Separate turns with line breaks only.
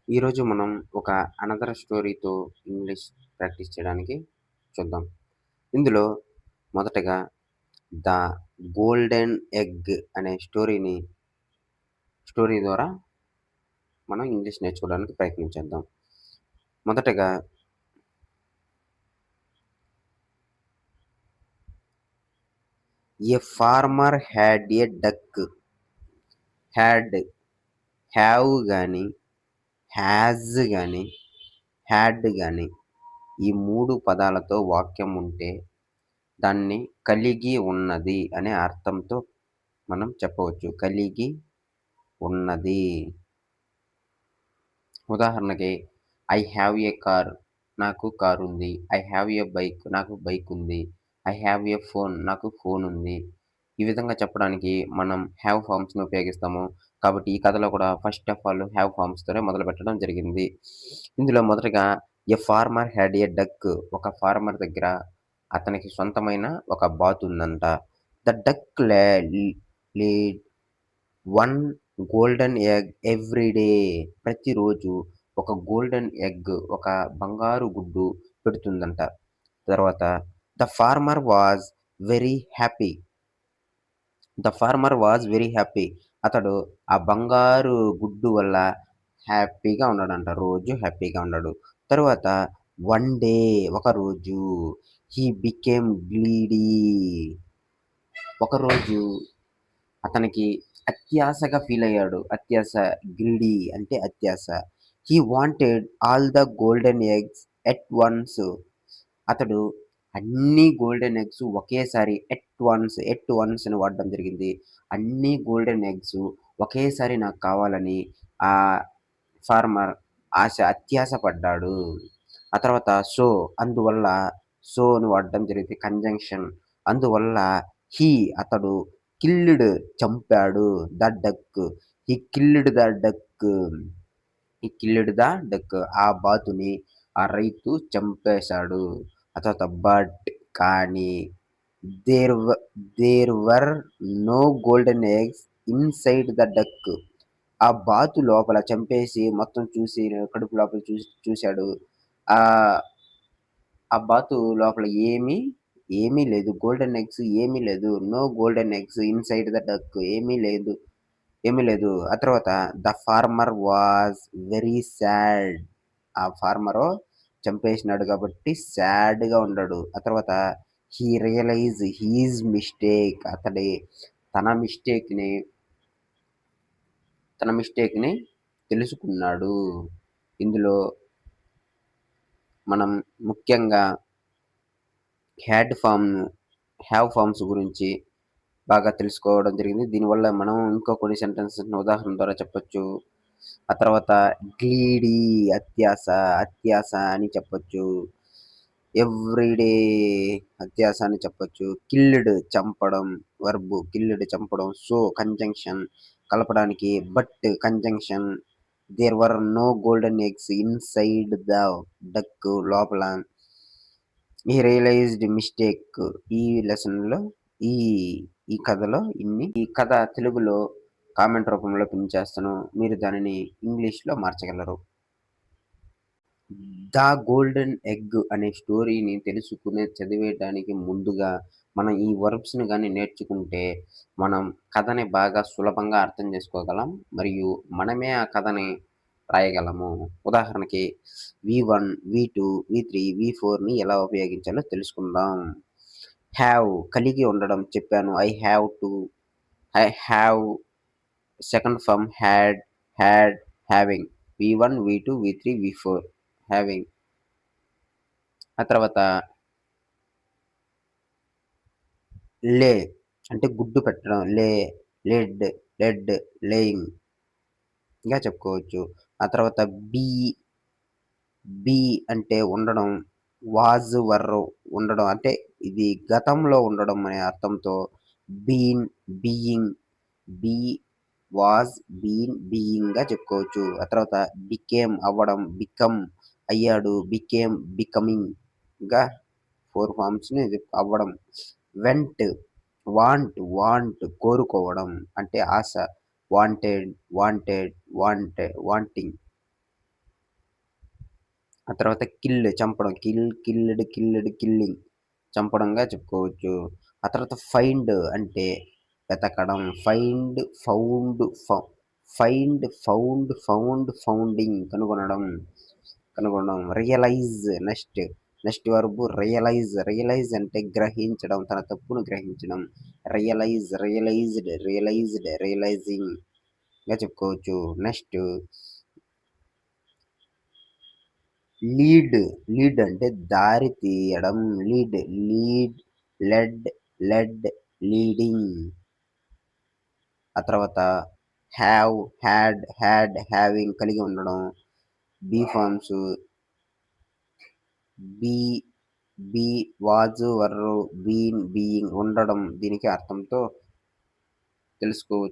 ఈరోజు మనం ఒక అనదర్ స్టోరీతో ఇంగ్లీష్ ప్రాక్టీస్ చేయడానికి చూద్దాం. ఇందులో మొదటగా 'ద గోల్డెన్ ఎగ్' అనే స్టోరీ ద్వారా మనం ఇంగ్లీష్ నేర్చుకోవడానికి ప్రయత్నించేద్దాం. మొదటగా 'a farmer had a duck'. Had, have గాని, హ్యాజ్ గాని, హ్యాడ్ గాని ఈ 3 పదాలతో వాక్యం ఉంటే దాన్ని కలిగి ఉన్నది అనే అర్థంతో మనం చెప్పవచ్చు. కలిగి ఉన్నది. ఉదాహరణకి ఐ హ్యావ్ ఎ కార్. నాకు కారుంది. I have a bike. నాకు బైకుంది. I have a phone. నాకు ఫోనుంది. ఈ విధంగా చెప్పడానికి మనం హ్యావ్ ఫార్మ్స్‌ని ఉపయోగిస్తాము. కాబట్టి ఈ కథలో కూడా ఫస్ట్ ఆఫ్ ఆల్ హ్యావ్ ఫార్మ్స్‌తోనే మొదలుపెట్టడం జరిగింది. ఇందులో మొదటగా a farmer had a duck. ఒక ఫార్మర్ దగ్గర అతనికి సొంతమైన ఒక బాతుందంట. The duck laid 1 golden egg every day. ప్రతిరోజు ఒక గోల్డెన్ ఎగ్, ఒక బంగారు గుడ్డు పెడుతుందంట. తర్వాత the farmer was very happy. అతడు ఆ బంగారు గుడ్డు వల్ల హ్యాపీగా ఉన్నాడంట. రోజు హ్యాపీగా ఉన్నాడు. తరువాత వన్ డే ఒకరోజు హి బికేమ్ గ్రీడీ. ఒకరోజు అతనికి అత్యాశగా ఫీలయ్యాడు. గ్రీడీ అంటే అత్యాశ. He wanted all the golden eggs at once. అతడు అన్ని గోల్డెన్ ఎగ్స్ ఒకేసారి ఎట్ వన్స్ అని వాడడం జరిగింది. అన్ని గోల్డెన్ ఎగ్స్ ఒకేసారి నాకు కావాలని ఆ ఫార్మర్ అత్యాశ పడ్డాడు. ఆ తర్వాత అందువల్ల అని వాడడం జరిగింది. కంజంక్షన్. అందువల్ల హి అతడు చంపాడు the duck. He killed the duck. ఆ బాతుని ఆ రైతు చంపేశాడు. ఆ తర్వాత కానీ there were no golden eggs inside the duck. ఆ బాతు లోపల చంపేసి మొత్తం చూసి కడుపు లోపల చూసాడు. ఆహ్, ఆ బాతు లోపల ఏమీ లేదు. గోల్డెన్ ఎగ్స్ ఏమీ లేదు. No golden eggs inside the duck. ఏమీ లేదు. ఆ తర్వాత the farmer was very sad. ఆ ఫార్మరు చంపేసినాడు కాబట్టి సాడ్‌గా ఉన్నాడు. ఆ తర్వాత హి రియలైజ్ హిస్ మిస్టేక్. తన మిస్టేక్‌ని తన మిస్టేక్‌ని తెలుసుకున్నాడు. ఇందులో మనం ముఖ్యంగా హ్యాడ్ ఫార్మ్, హ్యావ్ ఫార్మ్స్ గురించి బాగా తెలుసుకోవడం జరిగింది. దీనివల్ల మనం ఇంకా కొన్ని సెంటెన్సెస్‌ని ఉదాహరణ ద్వారా చెప్పొచ్చు. ఆ తర్వాత గ్లీడీ అత్యాస అని చెప్పొచ్చు. ఎవ్రీడే అత్యాస అని చెప్పొచ్చు. చంపడం చంపడం. కంజంక్షన్ కలపడానికి. Conjunction. There were no golden eggs inside the duck. లోపల. He realised mistake. ఈ లెసన్‌లో ఈ ఈ కథలో ఈ కథ తెలుగులో కామెంట్ రూపంలో పిన్ చేస్తాను. మీరు దానిని ఇంగ్లీష్‌లో మార్చగలరు. 'ద గోల్డెన్ ఎగ్' అనే స్టోరీని చదివేయడానికి ముందుగా మనం ఈ వర్బ్స్‌ని గాని నేర్చుకుంటే, మనం కథని బాగా సులభంగా అర్థం చేసుకోగలం. మరియు మనమే ఆ కథని రాయగలము. ఉదాహరణకి V1, V2, V3, V4ని ఎలా ఉపయోగించాలో తెలుసుకుందాం. కలిగి ఉండడం చెప్పాను. I have second form had, having. V1, V2, V3, V4 having. ఆ తర్వాత లే అంటే గుడ్డు పెట్టడం. లెడ్, లేయింగ్ గా చెప్పుకోవచ్చు. ఆ తర్వాత బీ బీ అంటే ఉండడం. వర్ ఉండడం. అంటే ఇది గతంలో ఉండడం అనే అర్థంతో బీయింగ్, బీ బీయింగ్‌గా చెప్పుకోవచ్చు. ఆ తర్వాత అవ్వడం. అయ్యాడు. బికమింగ్‌గా 4 ఫార్మ్స్‌ని అవ్వడం. వెంట్ కోరుకోవడం అంటే ఆశ. Wanted, wanting. ఆ తర్వాత చంపడం. కిల్లింగ్ చంపడంగా చెప్పుకోవచ్చు. ఆ తర్వాత ఫైండ్ అంటే వెతకడం. ఫౌండింగ్ కనుగొనడం. నెక్స్ట్ వర్బ్ రియలైజ్ అంటే గ్రహించడం. తన తప్పును గ్రహించడం. రియలైజింగ్‌గా చెప్పుకోవచ్చు. Next lead. లీడ్ అంటే దారి తీయడం. Lead, lead, led, led, leading. ఆ తర్వాత హ్యావింగ్ కలిగి ఉండడం. Be forms be, be, was, were, been, being ఉండడం. దీనికి అర్థంతో తెలుసుకోవచ్చు.